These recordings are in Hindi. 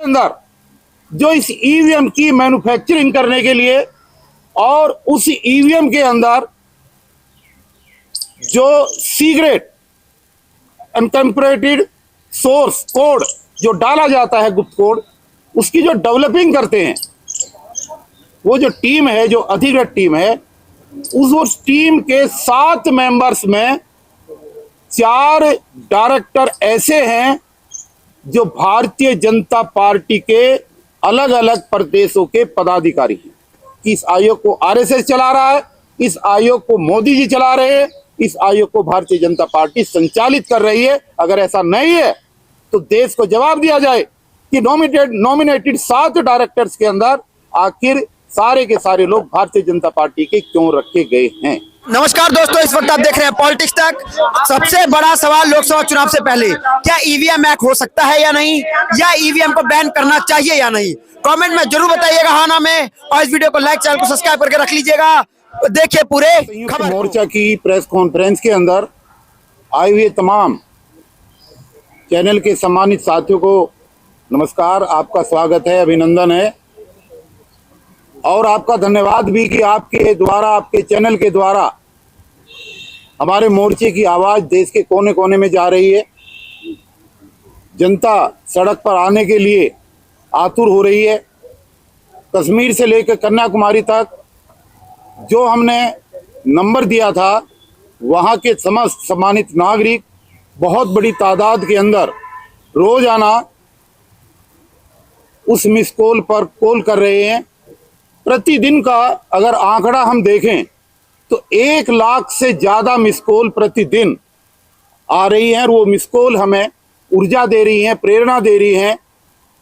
अंदर जो इस ईवीएम की मैन्युफैक्चरिंग करने के लिए और उस ईवीएम के अंदर जो सीक्रेट एनकैप्सुलेटेड सोर्स कोड जो डाला जाता है, गुप्त कोड, उसकी जो डेवलपिंग करते हैं, वो जो टीम है, जो अधिकृत टीम है, उस टीम के 7 मेंबर्स में 4 डायरेक्टर ऐसे हैं जो भारतीय जनता पार्टी के अलग अलग प्रदेशों के पदाधिकारी हैं। इस आयोग को आरएसएस चला रहा है, इस आयोग को मोदी जी चला रहे हैं, इस आयोग को भारतीय जनता पार्टी संचालित कर रही है। अगर ऐसा नहीं है तो देश को जवाब दिया जाए कि नॉमिनेटेड 7 डायरेक्टर्स के अंदर आखिर सारे के सारे लोग भारतीय जनता पार्टी के क्यों रखे गए हैं। नमस्कार दोस्तों, इस वक्त आप देख रहे हैं पॉलिटिक्स तक। सबसे बड़ा सवाल लोकसभा चुनाव से पहले, क्या ईवीएम हैक हो सकता है या नहीं, या ईवीएम को बैन करना चाहिए या नहीं? कमेंट में जरूर बताइएगा हाँ ना में, और इस वीडियो को लाइक, चैनल को सब्सक्राइब करके रख लीजिएगा। देखिए पूरे संयुक्त मोर्चा की प्रेस कॉन्फ्रेंस के अंदर आए हुए तमाम चैनल के सम्मानित साथियों को नमस्कार, आपका स्वागत है, अभिनंदन है और आपका धन्यवाद भी कि आपके द्वारा, आपके चैनल के द्वारा हमारे मोर्चे की आवाज देश के कोने कोने में जा रही है। जनता सड़क पर आने के लिए आतुर हो रही है। कश्मीर से लेकर कन्याकुमारी तक जो हमने नंबर दिया था, वहाँ के समस्त सम्मानित नागरिक बहुत बड़ी तादाद के अंदर रोजाना उस मिस कॉल पर कॉल कर रहे हैं। प्रतिदिन का अगर आंकड़ा हम देखें तो 1 लाख से ज्यादा मिस कॉल प्रतिदिन आ रही हैं। वो मिस कॉल हमें ऊर्जा दे रही हैं, प्रेरणा दे रही हैं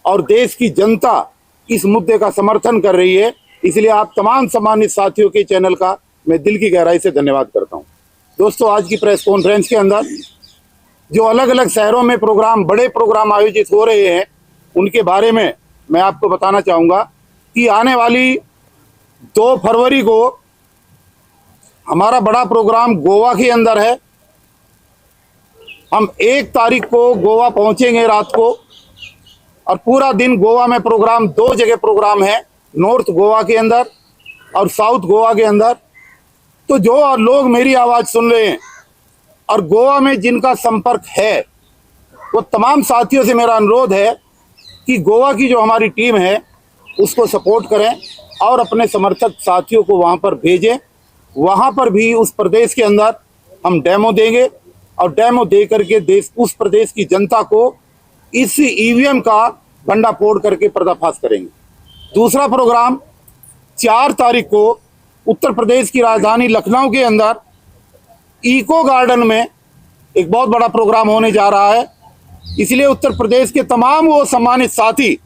और देश की जनता इस मुद्दे का समर्थन कर रही है। इसलिए आप तमाम सम्मानित साथियों के चैनल का मैं दिल की गहराई से धन्यवाद करता हूं। दोस्तों, आज की प्रेस कॉन्फ्रेंस के अंदर जो अलग अलग शहरों में प्रोग्राम, बड़े प्रोग्राम आयोजित हो रहे हैं, उनके बारे में मैं आपको बताना चाहूँगा कि आने वाली 2 फरवरी को हमारा बड़ा प्रोग्राम गोवा के अंदर है। हम 1 तारीख को गोवा पहुंचेंगे रात को और पूरा दिन गोवा में प्रोग्राम, 2 जगह प्रोग्राम है, नॉर्थ गोवा के अंदर और साउथ गोवा के अंदर। तो जो लोग मेरी आवाज़ सुन रहे हैं और गोवा में जिनका संपर्क है, वो तमाम साथियों से मेरा अनुरोध है कि गोवा की जो हमारी टीम है उसको सपोर्ट करें और अपने समर्थक साथियों को वहाँ पर भेजें। वहाँ पर भी उस प्रदेश के अंदर हम डेमो देंगे और डेमो दे करके उस प्रदेश की जनता को इस ईवीएम का भंडा फोड़ करके पर्दाफाश करेंगे। दूसरा प्रोग्राम 4 तारीख को उत्तर प्रदेश की राजधानी लखनऊ के अंदर इको गार्डन में एक बहुत बड़ा प्रोग्राम होने जा रहा है। इसलिए उत्तर प्रदेश के तमाम वो सम्मानित साथी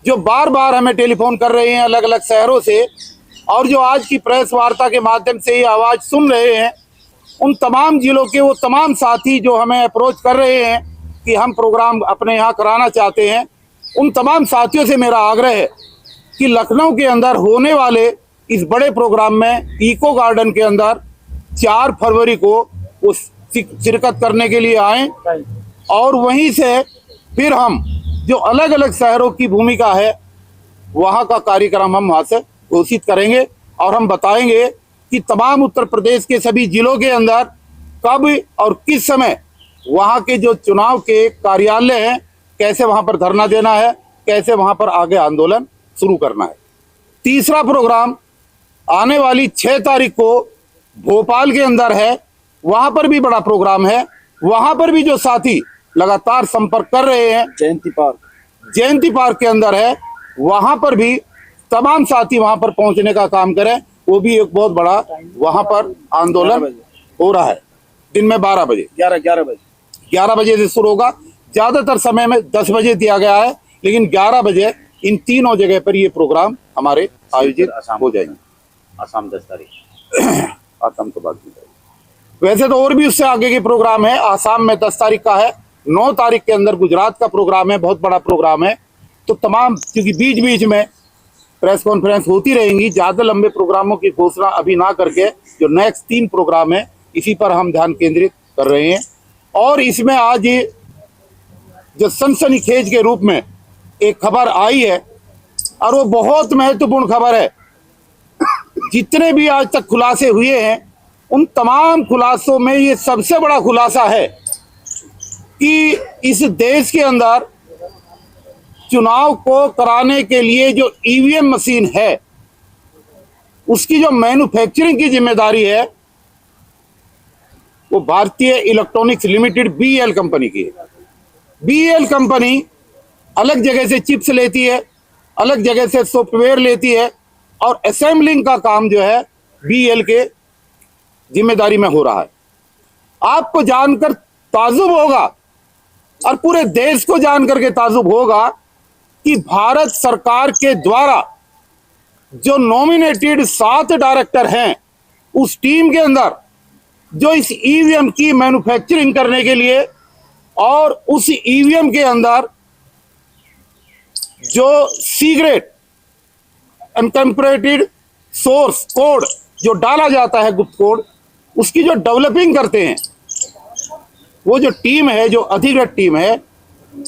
जो बार बार हमें टेलीफोन कर रहे हैं अलग अलग शहरों से और जो आज की प्रेस वार्ता के माध्यम से ये आवाज़ सुन रहे हैं, उन तमाम जिलों के वो तमाम साथी जो हमें अप्रोच कर रहे हैं कि हम प्रोग्राम अपने यहाँ कराना चाहते हैं, उन तमाम साथियों से मेरा आग्रह है कि लखनऊ के अंदर होने वाले इस बड़े प्रोग्राम में इको गार्डन के अंदर 4 फरवरी को वो शिरकत करने के लिए आएँ और वहीं से फिर हम जो अलग अलग शहरों की भूमिका है, वहाँ का कार्यक्रम हम वहाँ से घोषित करेंगे और हम बताएंगे कि तमाम उत्तर प्रदेश के सभी जिलों के अंदर कब और किस समय वहाँ के जो चुनाव के कार्यालय हैं, कैसे वहाँ पर धरना देना है, कैसे वहाँ पर आगे आंदोलन शुरू करना है। तीसरा प्रोग्राम आने वाली 6 तारीख को भोपाल के अंदर है। वहाँ पर भी बड़ा प्रोग्राम है। वहाँ पर भी जो साथी लगातार संपर्क कर रहे हैं, जयंती पार्क के अंदर है, वहाँ पर भी तमाम साथी वहाँ पर पहुँचने का काम करें। वो भी एक बहुत बड़ा वहाँ पर आंदोलन हो रहा है। दिन में 12 बजे 11 बजे से शुरू होगा। ज़्यादातर समय में 10 बजे दिया गया है, लेकिन 11 बजे इन तीनों जगह पर ये प्रोग्राम हमारे आयोजित हो जाएंगे। आसाम 10 तारीख आसाम तो बात की जाएगी। वैसे तो और भी उससे आगे के प्रोग्राम है। आसाम में 10 तारीख का है, 9 तारीख के अंदर गुजरात का प्रोग्राम है, बहुत बड़ा प्रोग्राम है। तो तमाम, क्योंकि बीच बीच में प्रेस कॉन्फ्रेंस होती रहेंगी, ज़्यादा लंबे प्रोग्रामों की घोषणा अभी ना करके जो नेक्स्ट 3 प्रोग्राम है, इसी पर हम ध्यान केंद्रित कर रहे हैं। और इसमें आज जो सनसनीखेज के रूप में एक खबर आई है और वो बहुत महत्वपूर्ण खबर है। जितने भी आज तक खुलासे हुए हैं उन तमाम खुलासों में ये सबसे बड़ा खुलासा है कि इस देश के अंदर चुनाव को कराने के लिए जो ईवीएम मशीन है उसकी जो मैन्युफैक्चरिंग की जिम्मेदारी है वो भारतीय इलेक्ट्रॉनिक्स लिमिटेड बीएल कंपनी की है। बीएल कंपनी अलग जगह से चिप्स लेती है, अलग जगह से सॉफ्टवेयर लेती है और असेंबलिंग का काम जो है बीएल के जिम्मेदारी में हो रहा है। आपको जानकर ताजुब होगा और पूरे देश को जानकर के ताजुब होगा कि भारत सरकार के द्वारा जो नॉमिनेटेड 7 डायरेक्टर हैं उस टीम के अंदर जो इस ईवीएम की मैन्युफैक्चरिंग करने के लिए और उस ईवीएम के अंदर जो सीक्रेट एनकैप्सुलेटेड सोर्स कोड जो डाला जाता है, गुप्त कोड, उसकी जो डेवलपिंग करते हैं वो जो टीम है, जो अधिकृत टीम है,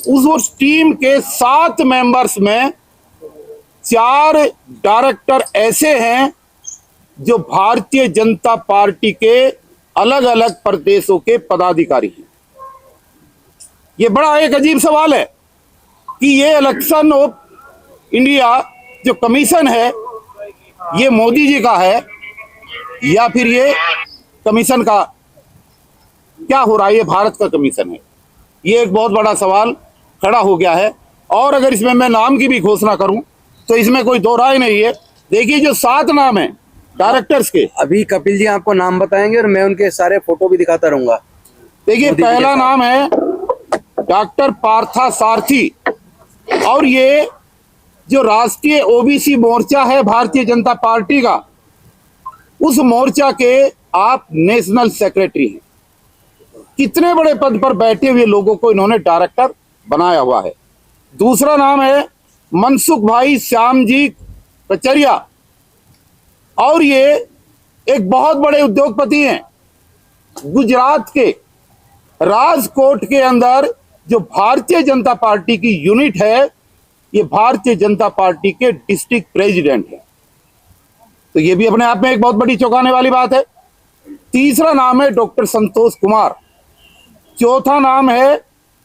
उस टीम के 7 मेंबर्स में 4 डायरेक्टर ऐसे हैं जो भारतीय जनता पार्टी के अलग अलग प्रदेशों के पदाधिकारी हैं। ये बड़ा एक अजीब सवाल है कि ये इलेक्शन ऑफ इंडिया जो कमीशन है ये मोदी जी का है या फिर ये कमीशन का क्या हो रहा है, ये भारत का कमीशन है। ये एक बहुत बड़ा सवाल खड़ा हो गया है। और अगर इसमें मैं नाम की भी घोषणा करूं तो इसमें कोई दो राय नहीं है। देखिए जो 7 नाम है डायरेक्टर्स के, अभी कपिल जी आपको नाम बताएंगे और मैं उनके सारे फोटो भी दिखाता रहूंगा। देखिए पहला नाम है डॉक्टर पार्था सारथी और ये जो राष्ट्रीय ओबीसी मोर्चा है भारतीय जनता पार्टी का, उस मोर्चा के आप नेशनल सेक्रेटरी हैं। कितने बड़े पद पर बैठे हुए लोगों को इन्होंने डायरेक्टर बनाया हुआ है। दूसरा नाम है मनसुख भाई श्याम जी कचरिया और ये एक बहुत बड़े उद्योगपति हैं। गुजरात के राजकोट के अंदर जो भारतीय जनता पार्टी की यूनिट है, ये भारतीय जनता पार्टी के डिस्ट्रिक्ट प्रेसिडेंट है। तो ये भी अपने आप में एक बहुत बड़ी चौंकाने वाली बात है। तीसरा नाम है डॉक्टर संतोष कुमार। चौथा नाम है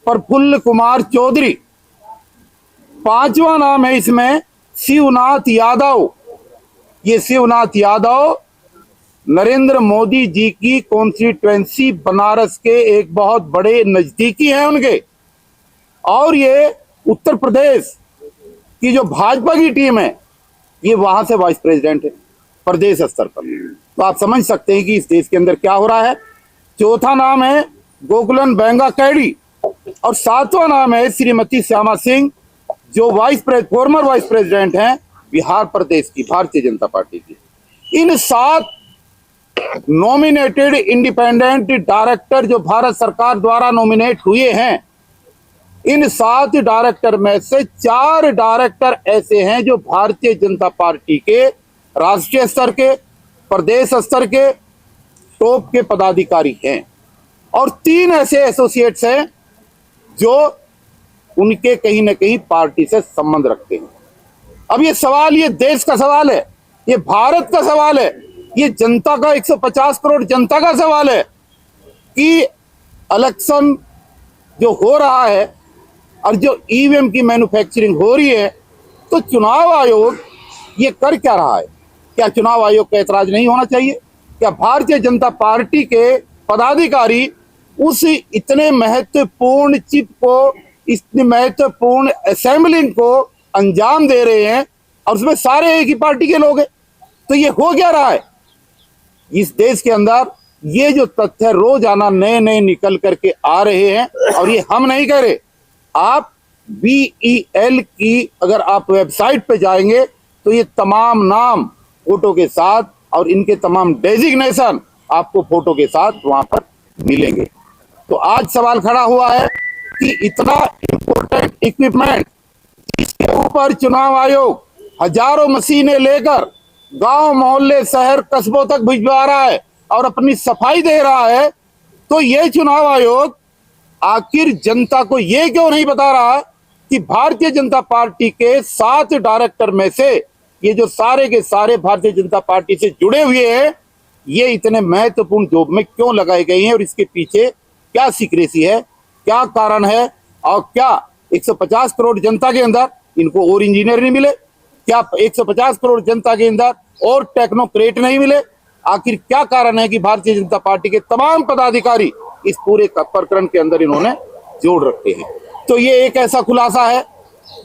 प्रफुल्ल कुमार चौधरी। पांचवा नाम है इसमें शिवनाथ यादव। ये शिवनाथ यादव नरेंद्र मोदी जी की कॉन्स्टिट्यूएंसी बनारस के एक बहुत बड़े नजदीकी हैं उनके, और ये उत्तर प्रदेश की जो भाजपा की टीम है ये वहां से वाइस प्रेसिडेंट है प्रदेश स्तर पर। तो आप समझ सकते हैं कि इस देश के अंदर क्या हो रहा है। चौथा नाम है गोकुलन बेंगा कैडी और 7वां नाम है श्रीमती श्यामा सिंह जो फॉर्मर वाइस प्रेसिडेंट हैं बिहार प्रदेश की भारतीय जनता पार्टी की। इन 7 नॉमिनेटेड इंडिपेंडेंट डायरेक्टर जो भारत सरकार द्वारा नॉमिनेट हुए हैं, इन 7 डायरेक्टर में से 4 डायरेक्टर ऐसे हैं जो भारतीय जनता पार्टी के राष्ट्रीय स्तर के, प्रदेश स्तर के टॉप के पदाधिकारी हैं और 3 ऐसे एसोसिएट्स हैं जो उनके कहीं ना कहीं पार्टी से संबंध रखते हैं। अब ये सवाल, ये देश का सवाल है, ये भारत का सवाल है, ये जनता का 150 करोड़ जनता का सवाल है कि इलेक्शन जो हो रहा है और जो ईवीएम की मैन्युफैक्चरिंग हो रही है, तो चुनाव आयोग ये कर क्या रहा है? क्या चुनाव आयोग का ऐतराज नहीं होना चाहिए? क्या भारतीय जनता पार्टी के पदाधिकारी उस इतने महत्वपूर्ण चिप को, इतनी महत्वपूर्ण असेंबलिंग को अंजाम दे रहे हैं और उसमें सारे एक ही पार्टी के लोग हैं? तो ये हो क्या रहा है इस देश के अंदर? ये जो तथ्य रोजाना नए नए निकल करके आ रहे हैं और ये हम नहीं कह रहे, आप BEL की अगर आप वेबसाइट पे जाएंगे तो ये तमाम नाम फोटो के साथ और इनके तमाम डेजिग्नेशन आपको फोटो के साथ वहां पर मिलेंगे। तो आज सवाल खड़ा हुआ है कि इतना इंपोर्टेंट इक्विपमेंट इसके ऊपर चुनाव आयोग हजारों मशीनें लेकर गांव मोहल्ले शहर कस्बों तक भिजवा रहा है और अपनी सफाई दे रहा है, तो ये चुनाव आयोग आखिर जनता को ये क्यों नहीं बता रहा कि भारतीय जनता पार्टी के 7 डायरेक्टर में से ये जो सारे के सारे भारतीय जनता पार्टी से जुड़े हुए हैं, ये इतने महत्वपूर्ण जॉब में क्यों लगाए गए हैं और इसके पीछे क्या सीक्रेसी है, क्या कारण है, और क्या 150 करोड़ जनता के अंदर इनको और इंजीनियर नहीं मिले? क्या 150 करोड़ जनता के अंदर और टेक्नोक्रेट नहीं मिले? आखिर क्या कारण है कि भारतीय जनता पार्टी के तमाम पदाधिकारी इस पूरे प्रकरण के अंदर इन्होंने जोड़ रखे हैं? तो ये एक ऐसा खुलासा है,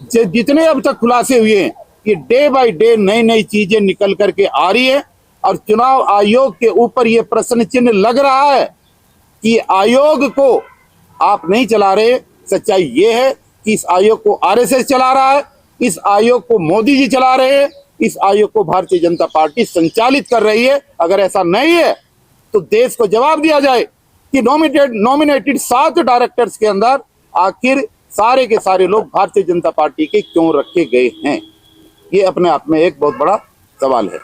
जितने अब तक खुलासे हुए हैं, ये डे बाय डे नई नई चीजें निकल करके आ रही है और चुनाव आयोग के ऊपर ये प्रश्न चिन्ह लग रहा है कि आयोग को आप नहीं चला रहे। सच्चाई ये है कि इस आयोग को आरएसएस चला रहा है, इस आयोग को मोदी जी चला रहे हैं, इस आयोग को भारतीय जनता पार्टी संचालित कर रही है। अगर ऐसा नहीं है तो देश को जवाब दिया जाए कि नॉमिनेटेड 7 डायरेक्टर्स के अंदर आखिर सारे के सारे लोग भारतीय जनता पार्टी के क्यों रखे गए हैं। ये अपने आप में एक बहुत बड़ा सवाल है।